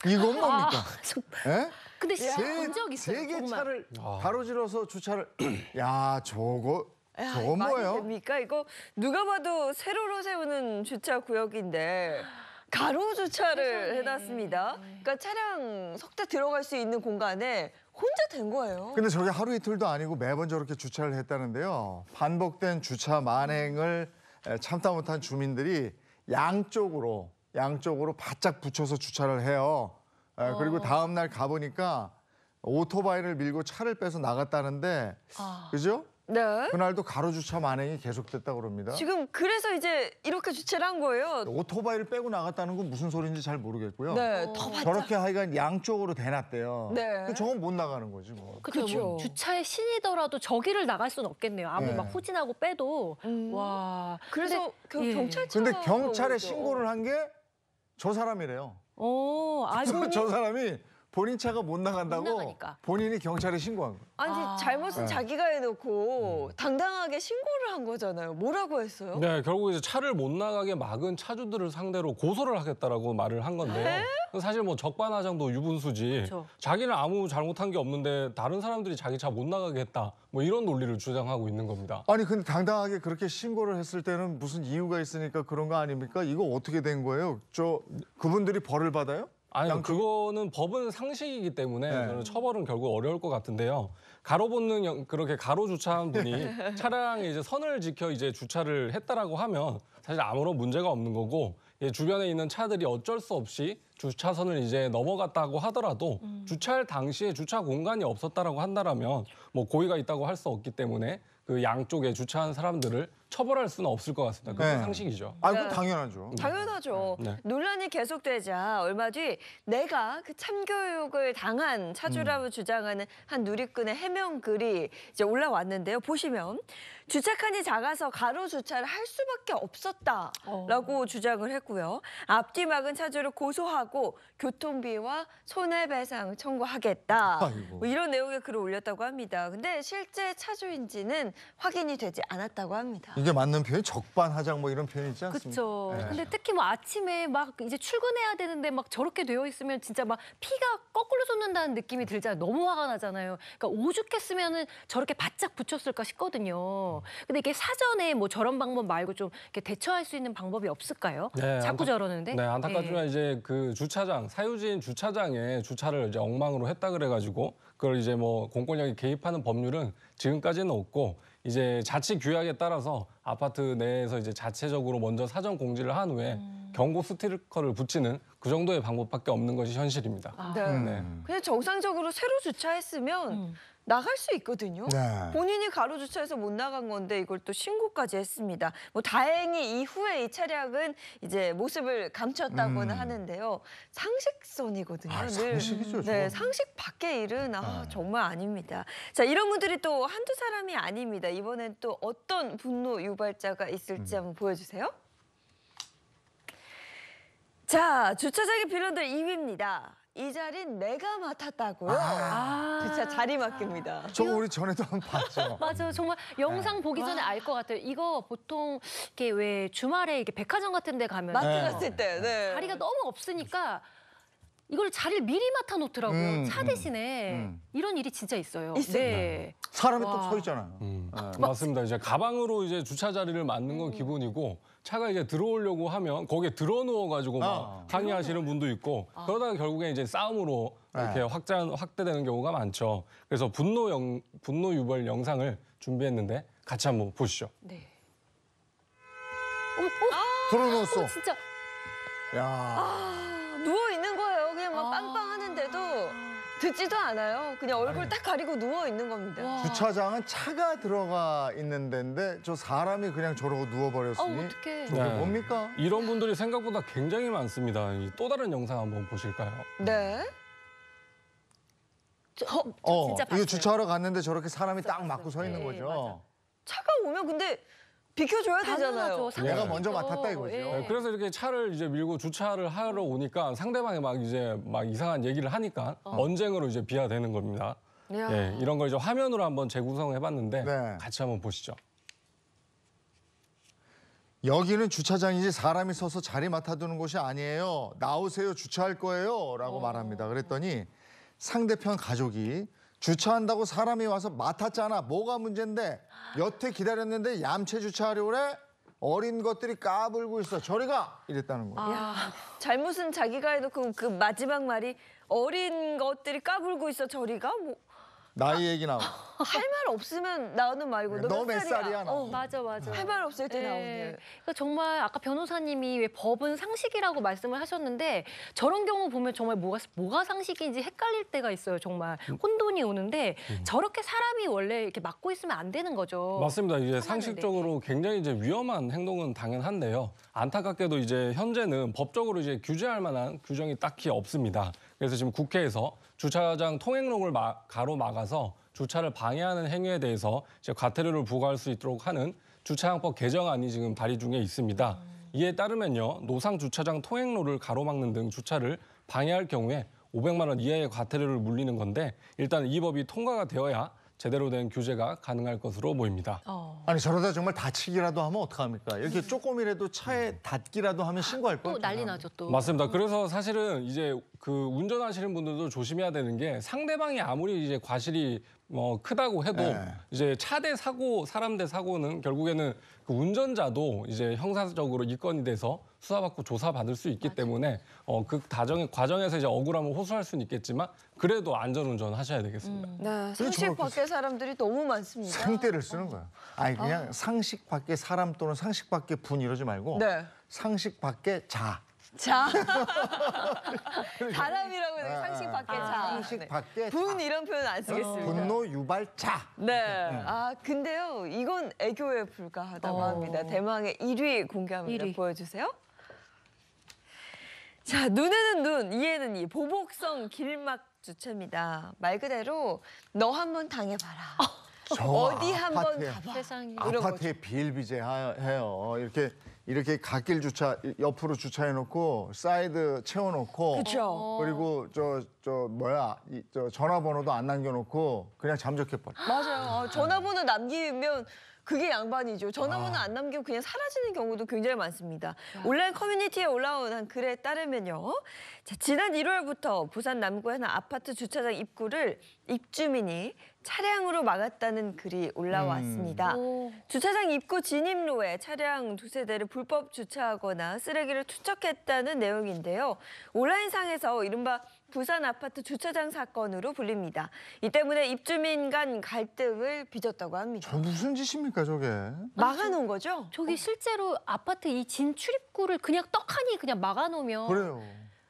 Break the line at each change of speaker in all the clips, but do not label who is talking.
이건 뭡니까? 예?
근데 진짜 본 적 있어요.
세 개
정말.
차를 가로질러서 주차를. 야, 저건
말이
뭐예요?
됩니까? 이거 누가 봐도 세로로 세우는 주차 구역인데 가로 주차를 해놨습니다. 그러니까 차량 석 대 들어갈 수 있는 공간에 혼자 된 거예요.
근데 저게 하루 이틀도 아니고 매번 저렇게 주차를 했다는데요. 반복된 주차 만행을 참다 못한 주민들이 양쪽으로 바짝 붙여서 주차를 해요. 그리고 다음 날 가보니까 오토바이를 밀고 차를 빼서 나갔다는데, 그죠?
네.
그날도 가로 주차 만행이 계속됐다고 그럽니다.
지금 그래서 이제 이렇게 주차를 한 거예요.
오토바이를 빼고 나갔다는 건 무슨 소리인지 잘 모르겠고요.
네, 더 바짝.
저렇게 하여간 양쪽으로 대놨대요.
네.
저건 못 나가는 거지 뭐.
그렇죠. 뭐 주차의 신이더라도 저기를 나갈 수는 없겠네요. 아무리
네.
막 후진하고 빼도. 와.
그래서
예.
경찰차가
근데 경찰에
오죠.
신고를 한 게 저 사람이래요.
알고
저 사람이 본인 차가 못 나간다고
못 나가니까.
본인이 경찰에 신고한 거예요.
아니 잘못은
네.
자기가 해놓고 당당하게 신고를 한 거잖아요. 뭐라고 했어요?
네, 결국 이제 차를 못 나가게 막은 차주들을 상대로 고소를 하겠다라고 말을 한 건데요. 사실 뭐 적반하장도 유분수지.
그렇죠.
자기는 아무 잘못한 게 없는데 다른 사람들이 자기 차 못 나가게 했다. 뭐 이런 논리를 주장하고 있는 겁니다.
아니 근데 당당하게 그렇게 신고를 했을 때는 무슨 이유가 있으니까 그런 거 아닙니까? 이거 어떻게 된 거예요? 그분들이 벌을 받아요?
아니요, 그거는 법은 상식이기 때문에
네.
저는 처벌은 결국 어려울 것 같은데요. 가로본능 그렇게 가로 주차한 분이 차량에 이제 선을 지켜 이제 주차를 했다라고 하면 사실 아무런 문제가 없는 거고 주변에 있는 차들이 어쩔 수 없이 주차선을 이제 넘어갔다고 하더라도 주차할 당시에 주차 공간이 없었다라고 한다라면 뭐 고의가 있다고 할 수 없기 때문에 그 양쪽에 주차한 사람들을 처벌할 수는 없을 것 같습니다. 그건
네.
상식이죠.
아, 그건
네.
당연하죠.
당연하죠.
네.
논란이 계속되자 얼마 뒤 내가 그 참교육을 당한 차주라고 주장하는 한 누리꾼의 해명 글이 이제 올라왔는데요. 보시면 주차칸이 작아서 가로 주차를 할 수밖에 없었다라고 주장을 했고요. 앞뒤 막은 차주를 고소하고 교통비와 손해배상 청구하겠다.
아이고.
뭐 이런 내용의 글을 올렸다고 합니다. 근데 실제 차주인지는 확인이 되지 않았다고 합니다.
이게 맞는 표현이 적반하장 뭐 이런 표현 있지 않습니까?
그렇죠.
네.
근데 특히 뭐 아침에 막 이제 출근해야 되는데 막 저렇게 되어 있으면 진짜 막 피가 거꾸로 솟는다는 느낌이 들잖아요. 너무 화가 나잖아요. 그러니까 오죽했으면은 저렇게 바짝 붙였을까 싶거든요. 근데 이게 사전에 뭐 저런 방법 말고 좀 이렇게 대처할 수 있는 방법이 없을까요?
네,
자꾸 저러는데.
네, 안타깝지만 이제 그 주차장, 사유지인 주차장에 주차를 이제 엉망으로 했다 그래가지고 그걸 이제 뭐 공권력이 개입하는 법률은 지금까지는 없고 이제 자치 규약에 따라서 아파트 내에서 이제 자체적으로 먼저 사전 공지를 한 후에 경고 스티커를 붙이는 그 정도의 방법밖에 없는 것이 현실입니다.
네.
네.
그냥 정상적으로 세로 주차했으면 나갈 수 있거든요.
네.
본인이 가로 주차해서 못 나간 건데 이걸 또 신고까지 했습니다. 뭐 다행히 이후에 이 차량은 이제 모습을 감췄다고는 하는데요. 상식선이거든요.
아,
늘.
상식이죠,
네,
저건.
상식 밖의 일은 정말 아닙니다. 자, 이런 분들이 또 한두 사람이 아닙니다. 이번엔 또 어떤 분노 유발자가 있을지 한번 보여주세요. 자, 주차장의 빌런들 2위입니다. 이 자리는 내가 맡았다고요. 주차 자리 맡깁니다.
저거 우리 전에도 한번 봤죠.
맞아요. 정말 영상 보기 전에 알 것 같아요. 이거 보통 이렇게 왜 주말에 이렇게 백화점 같은 데 가면
마트 갔을 때. 네.
자리가 너무 없으니까 이걸 자리를 미리 맡아 놓더라고요. 차 대신에. 이런 일이 진짜 있어요. 네.
사람이
와.
또 서 있잖아요.
맞습니다. 이제 가방으로 이제 주차 자리를 맡는 건 기본이고 차가 이제 들어오려고 하면 거기에 들어 누워가지고 막 항의하시는 분도 있고 그러다가 결국에 이제 싸움으로 이렇게 확대되는 경우가 많죠. 그래서 분노 유발 영상을 준비했는데 같이 한번 보시죠.
네.
들어놓았어.
진짜
야.
누워 있는 거예요. 그냥 막 빵빵 하는데도 듣지도 않아요. 그냥 얼굴 딱 가리고 누워 있는 겁니다.
주차장은 차가 들어가 있는 데인데 저 사람이 그냥 저러고 누워버렸으니
어떡해.
저게
네.
뭡니까?
이런 분들이 생각보다 굉장히 많습니다. 또 다른 영상 한번 보실까요?
네.
진짜
이거
봤어요.
주차하러 갔는데 저렇게 사람이 딱 막고 서 있는
네,
거죠.
맞아.
차가 오면 근데 비켜줘야 되잖아요.
당연하죠.
내가
상관없죠.
먼저 맡았다 이거죠.
예.
그래서 이렇게 차를 이제 밀고 주차를 하러 오니까 상대방이 막 이제 막 이상한 얘기를 하니까 언쟁으로 이제 비화되는 겁니다.
야.
예, 이런 걸 이제 화면으로 한번 재구성해봤는데
네.
같이 한번 보시죠.
여기는 주차장이지 사람이 서서 자리 맡아두는 곳이 아니에요. 나오세요. 주차할 거예요. 라고 말합니다. 그랬더니 상대편 가족이 주차한다고 사람이 와서 맡았잖아. 뭐가 문제인데? 여태 기다렸는데 얌체 주차하려고 그래? 어린 것들이 까불고 있어. 저리 가! 이랬다는 거예요.
야, 잘못은 자기가 해놓고 그 마지막 말이 어린 것들이 까불고 있어 저리가 뭐.
나이 얘기 나오고.
할 말 없으면 나오는 말고
너 몇 살이야? 나.
맞아.
할 말 없을 때
네.
나오는.
그러니까 정말 아까 변호사님이 왜 법은 상식이라고 말씀을 하셨는데 저런 경우 보면 정말 뭐가 상식인지 헷갈릴 때가 있어요. 정말 혼돈이 오는데 저렇게 사람이 원래 이렇게 막고 있으면 안 되는 거죠.
맞습니다. 이제
편한데.
상식적으로 굉장히 이제 위험한 행동은 당연한데요. 안타깝게도 이제 현재는 법적으로 이제 규제할 만한 규정이 딱히 없습니다. 그래서 지금 국회에서 주차장 통행로를 가로막아서 주차를 방해하는 행위에 대해서 이제 과태료를 부과할 수 있도록 하는 주차장법 개정안이 지금 발의 중에 있습니다. 이에 따르면요, 노상 주차장 통행로를 가로막는 등 주차를 방해할 경우에 500만 원 이하의 과태료를 물리는 건데 일단 이 법이 통과가 되어야 제대로 된 규제가 가능할 것으로 보입니다.
아니 저러다 정말 다치기라도 하면 어떡합니까? 이렇게 조금이라도 차에 닿기라도 하면 신고할 거예요.
또 난리 나죠 또.
맞습니다. 그래서 사실은 이제 그 운전하시는 분들도 조심해야 되는 게 상대방이 아무리 이제 과실이 크다고 해도
네.
이제 차 대 사고, 사람 대 사고는 결국에는 그 운전자도 이제 형사적으로 입건이 돼서 수사받고 조사받을 수 있기 때문에 그 과정에서 이제 억울함을 호소할 수는 있겠지만 그래도 안전운전 하셔야 되겠습니다.
네, 상식 밖의 사람들이 너무 많습니다.
생떼를 쓰는 거야. 아니 그냥 상식 밖의 사람 또는 상식 밖의 분 이러지 말고
네.
상식 밖의 자.
자. 사람이라고 해도 상식 밖의 자.
상식
네.
밖의
분
자.
이런 표현 안 쓰겠습니다.
분노 유발 자.
네. 아, 근데요. 이건 애교에 불과하다고 합니다. 대망의 1위 공개합니다.
1위.
보여주세요. 자, 눈에는 눈, 이에는 이. 보복성 길막 주차입니다. 말 그대로 너 한번 당해봐라.
저
어디 한번
아파트에,
가봐.
세상에.
이런
아파트에 비일비재해요. 이렇게 갓길 주차 옆으로 주차해놓고 사이드 채워놓고
그렇죠.
그리고 저 전화번호도 안 남겨놓고 그냥 잠적해버려.
맞아요. 전화번호 남기면 그게 양반이죠. 전화번호 안 남기고 그냥 사라지는 경우도 굉장히 많습니다. 온라인 커뮤니티에 올라온 한 글에 따르면요. 자, 지난 1월부터 부산 남구의 한 아파트 주차장 입구를 입주민이 차량으로 막았다는 글이 올라왔습니다.
오.
주차장 입구 진입로에 차량 두세 대를 불법 주차하거나 쓰레기를 투척했다는 내용인데요. 온라인상에서 이른바 부산 아파트 주차장 사건으로 불립니다. 이 때문에 입주민 간 갈등을 빚었다고 합니다.
저 무슨 짓입니까 저게?
막아놓은 거죠?
저기 실제로 아파트 이 진 출입구를 그냥 떡하니 그냥 막아놓으면
그래요.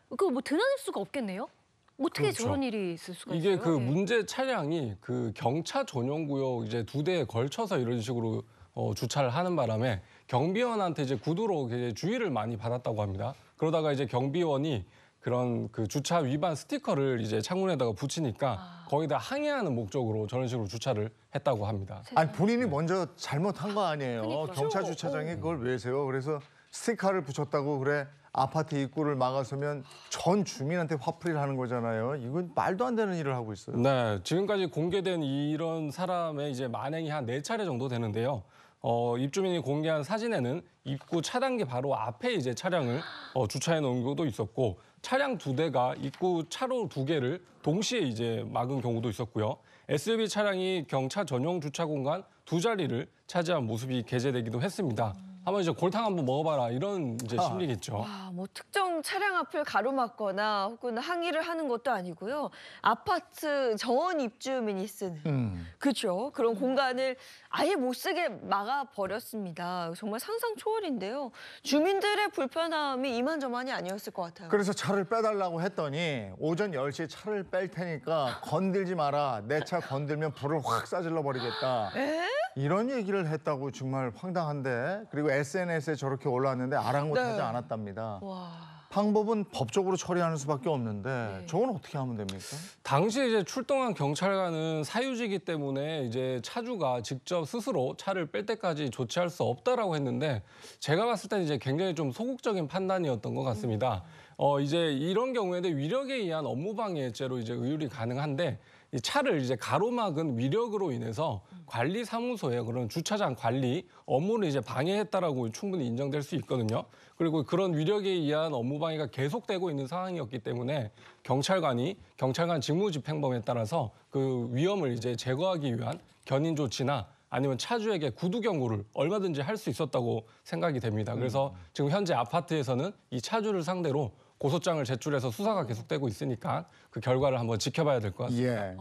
그거 뭐 드러낼 수가 없겠네요? 어떻게
그렇죠.
저런 일이 있을 수가
이게
있어요?
그
네.
문제 차량이 그 경차 전용 구역 이제 2대에 걸쳐서 이런 식으로 주차를 하는 바람에 경비원한테 이제 구두로 이제 주의를 많이 받았다고 합니다. 그러다가 이제 경비원이 그런 그 주차 위반 스티커를 이제 창문에다가 붙이니까 거의 다 항의하는 목적으로 저런 식으로 주차를 했다고 합니다.
아니 본인이 먼저 잘못한 거 아니에요.
그러니까요.
경찰 주차장에 그걸 왜 세요? 그래서 스티커를 붙였다고 그래 아파트 입구를 막아서면 전 주민한테 화풀이를 하는 거잖아요. 이건 말도 안 되는 일을 하고 있어요.
네, 지금까지 공개된 이런 사람의 이제 만행이 한 4차례 정도 되는데요. 입주민이 공개한 사진에는 입구 차단기 바로 앞에 이제 차량을 주차해 놓은 경우도 있었고 차량 2대가 입구 차로 2개를 동시에 이제 막은 경우도 있었고요. SUV 차량이 경차 전용 주차 공간 2자리를 차지한 모습이 게재되기도 했습니다. 한번 이제 골탕 한번 먹어봐라 이런 이제 심리겠죠.
와, 뭐 특정 차량 앞을 가로막거나 혹은 항의를 하는 것도 아니고요. 아파트 정원 입주민이 쓰는 그렇죠. 그런 공간을 아예 못 쓰게 막아버렸습니다. 정말 상상 초월인데요. 주민들의 불편함이 이만저만이 아니었을 것 같아요.
그래서 차를 빼달라고 했더니 오전 10시에 차를 뺄 테니까 건들지 마라. 내 차 건들면 불을 확 싸질러 버리겠다. 이런 얘기를 했다고 정말 황당한데 그리고 SNS에 저렇게 올라왔는데 아랑곳하지
네.
않았답니다.
와.
방법은 법적으로 처리하는 수밖에 없는데 저건 어떻게 하면 됩니까?
당시에 이제 출동한 경찰관은 사유지이기 때문에 이제 차주가 직접 스스로 차를 뺄 때까지 조치할 수 없다라고 했는데 제가 봤을 때 이제 굉장히 좀 소극적인 판단이었던 것 같습니다. 이제 이런 경우에는 위력에 의한 업무방해죄로 이제 의율이 가능한데 이 차를 이제 가로막은 위력으로 인해서 관리사무소의 그런 주차장 관리 업무를 이제 방해했다라고 충분히 인정될 수 있거든요. 그리고 그런 위력에 의한 업무방해가 계속되고 있는 상황이었기 때문에 경찰관 직무집행범에 따라서 그 위험을 이제 제거하기 위한 견인 조치나 아니면 차주에게 구두 경고를 얼마든지 할 수 있었다고 생각이 됩니다. 그래서 지금 현재 아파트에서는 이 차주를 상대로 고소장을 제출해서 수사가 계속되고 있으니까 그 결과를 한번 지켜봐야 될 것 같습니다.
예.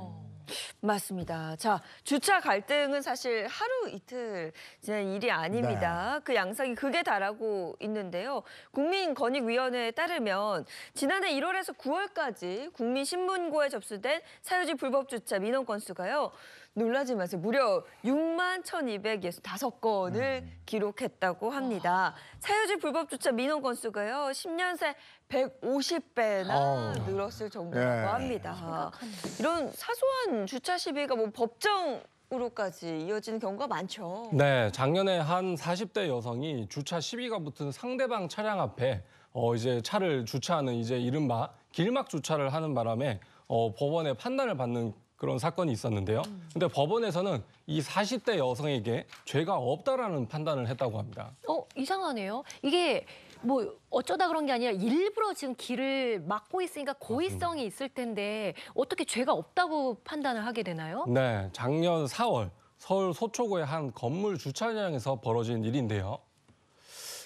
맞습니다. 자, 주차 갈등은 사실 하루 이틀 지난 일이 아닙니다. 그 양상이 극에 달하고 있는데요. 국민권익위원회에 따르면 지난해 1월에서 9월까지 국민신문고에 접수된 사유지 불법 주차 민원 건수가요. 놀라지 마세요. 무려 61,265건을 기록했다고 합니다. 사유지 불법 주차 민원 건수가요. 10년 새 150배나 늘었을 정도라고
예.
합니다. 이런 사소한 주차 시비가 뭐 법정으로까지 이어지는 경우가 많죠.
네, 작년에 한 40대 여성이 주차 시비가 붙은 상대방 차량 앞에 이제 차를 주차하는 이제 이른바 길막 주차를 하는 바람에 법원의 판단을 받는 그런 사건이 있었는데요. 근데 법원에서는 이 40대 여성에게 죄가 없다라는 판단을 했다고 합니다.
이상하네요. 이게 뭐 어쩌다 그런 게 아니라 일부러 지금 길을 막고 있으니까 고의성이 있을 텐데 어떻게 죄가 없다고 판단을 하게 되나요?
네, 작년 4월 서울 소초구의 한 건물 주차장에서 벌어진 일인데요.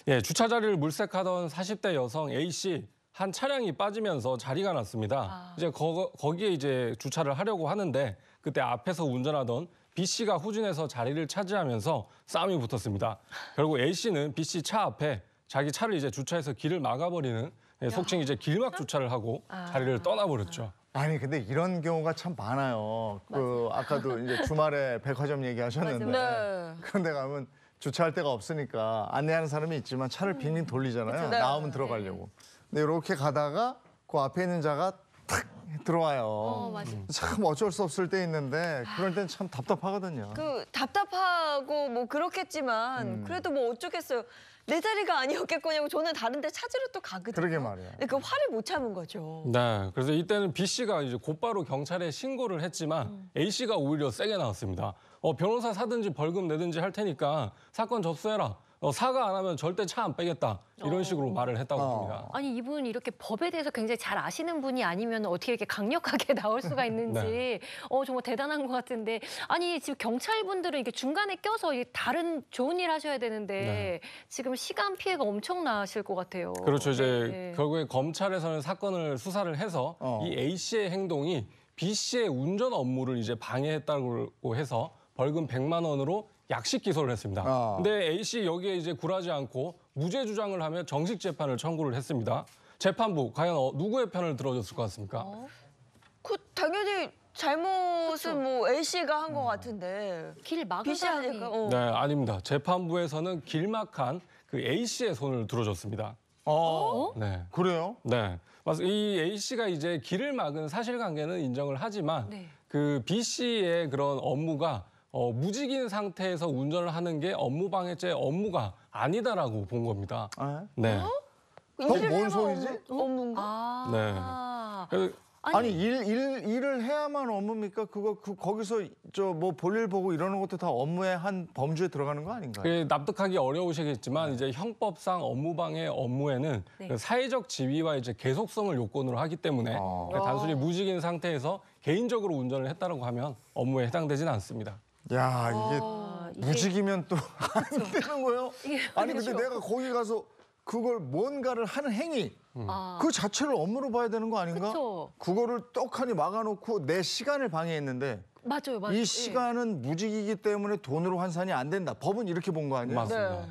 예, 주차 자리를 물색하던 40대 여성 A씨 한 차량이 빠지면서 자리가 났습니다. 이제 거기에 이제 주차를 하려고 하는데 그때 앞에서 운전하던 B씨가 후진해서 자리를 차지하면서 싸움이 붙었습니다. 결국 A씨는 B씨 차 앞에 자기 차를 이제 주차해서 길을 막아버리는 속칭 이제 길막 주차를 하고 자리를 떠나버렸죠.
아니 근데 이런 경우가 참 많아요. 아까도 이제 주말에 백화점 얘기하셨는데
네.
그런 데 가면 주차할 데가 없으니까 안내하는 사람이 있지만 차를 빙빙 돌리잖아요.
네.
나오면 들어가려고. 근데 이렇게 가다가 그 앞에 있는 자가 탁 들어와요.
맞아.
참 어쩔 수 없을 때 있는데 그럴 땐 참 답답하거든요.
그 답답하고 뭐 그렇겠지만 그래도 뭐 어쩌겠어요. 내 자리가 아니었겠거냐고 저는 다른 데 찾으러 또 가거든요.
그러게 말이에요.
그 화를 못 참은 거죠.
네, 그래서 이때는 B씨가 이제 곧바로 경찰에 신고를 했지만 A씨가 오히려 세게 나왔습니다. 변호사 사든지 벌금 내든지 할 테니까 사건 접수해라. 사과 안 하면 절대 차 안 빼겠다. 이런 식으로 말을 했다고 합니다.
아니 이분 이렇게 법에 대해서 굉장히 잘 아시는 분이 아니면 어떻게 이렇게 강력하게 나올 수가 있는지
네.
정말 대단한 것 같은데 아니 지금 경찰분들은 이게 중간에 껴서 다른 좋은 일 하셔야 되는데
네.
지금 시간 피해가 엄청 나실 것 같아요.
그렇죠. 이제
네.
결국에 검찰에서는 사건을 수사를 해서 이 A씨의 행동이 B씨의 운전 업무를 이제 방해했다고 해서 벌금 100만 원으로 약식 기소를 했습니다. 근데 A씨 여기에 이제 굴하지 않고 무죄 주장을 하며 정식 재판을 청구를 했습니다. 재판부 과연 누구의 편을 들어줬을 것 같습니까?
그 당연히 잘못은 뭐 A 씨가 한 것 같은데
길 막은
B 씨
사람이
하니까.
네, 아닙니다. 재판부에서는 길막한 그 A씨의 손을 들어줬습니다. 네.
그래요?
네. 맞습니다. 이 A씨가 이제 길을 막은 사실관계는 인정을 하지만
네.
그 B씨의 그런 업무가 무직인 상태에서 운전을 하는 게 업무방해죄 업무가 아니다라고 본 겁니다. 네.
그럼 뭔 소리지?
업무인가?
네. 그래서
아니 일을 해야만 업무입니까? 거기서 뭐 볼일 보고 이러는 것도 다 업무의 한 범주에 들어가는 거 아닌가요?
그게 납득하기 어려우시겠지만 이제 형법상 업무방해 업무에는
네.
그 사회적 지위와 이제 계속성을 요건으로 하기 때문에 단순히 무직인 상태에서 개인적으로 운전을 했다라고 하면 업무에 해당되지는 않습니다.
야 이게 무직이면 또 안 되는 거예요?
이게
아니 근데 내가 거기 가서 그걸 뭔가를 하는 행위 그 자체를 업무로 봐야 되는 거 아닌가?
그쵸.
그거를 떡하니 막아놓고 내 시간을 방해했는데
맞아요.
이 시간은 무직이기 때문에 돈으로 환산이 안 된다. 법은 이렇게 본 거 아니에요?
맞습니다.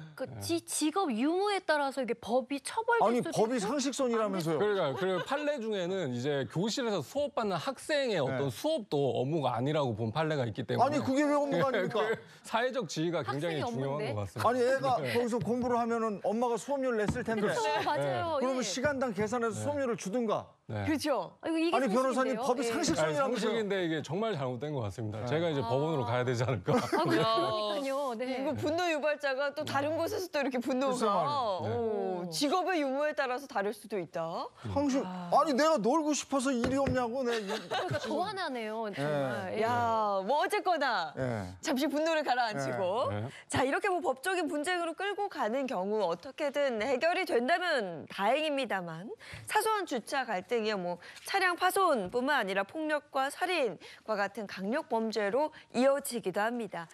직업 유무에 따라서 이게 법이 처벌될
아니
수도
법이
있고.
상식선이라면서요.
그러니까 그 판례 중에는 이제 교실에서 수업받는 학생의 어떤
네.
수업도 업무가 아니라고 본 판례가 있기 때문에
아니 그게 왜 업무가 아닙니까?
그 사회적 지위가 굉장히
학생이
중요한
업무인데?
것 같습니다.
아니 애가 거기서 공부를 하면은 엄마가 수업료를 냈을 텐데
맞아요.
그러면
예.
시간당 계산해서 수업료를 주든가
네.
그렇죠.
아이고, 이게
아니 변호사님
상식인데요?
법이
예.
아니,
상식선이라면서요.
상식인데 이게 정말 잘못된 것 같습니다.
네.
제가 이제 법원으로 가야 되지 않을까.
그러니까요. 네.
이거 분노 유발자가 또 다른 곳에서 또 이렇게
글쎄
분노가
말이에요.
오, 직업의 유무에 따라서 다를 수도 있다.
상식. 아니 내가 놀고 싶어서 일이 없냐고 내.
그러니까 더 화나네요. 정말. 예.
야, 뭐 어쨌거나
예.
잠시 분노를 가라앉히고
네.
자 이렇게 뭐 법적인 분쟁으로 끌고 가는 경우 어떻게든 해결이 된다면 다행입니다만 사소한 주차 갈등이요 뭐 차량 파손뿐만 아니라 폭력과 살인과 같은 강력 범죄로 이어지기도 합니다.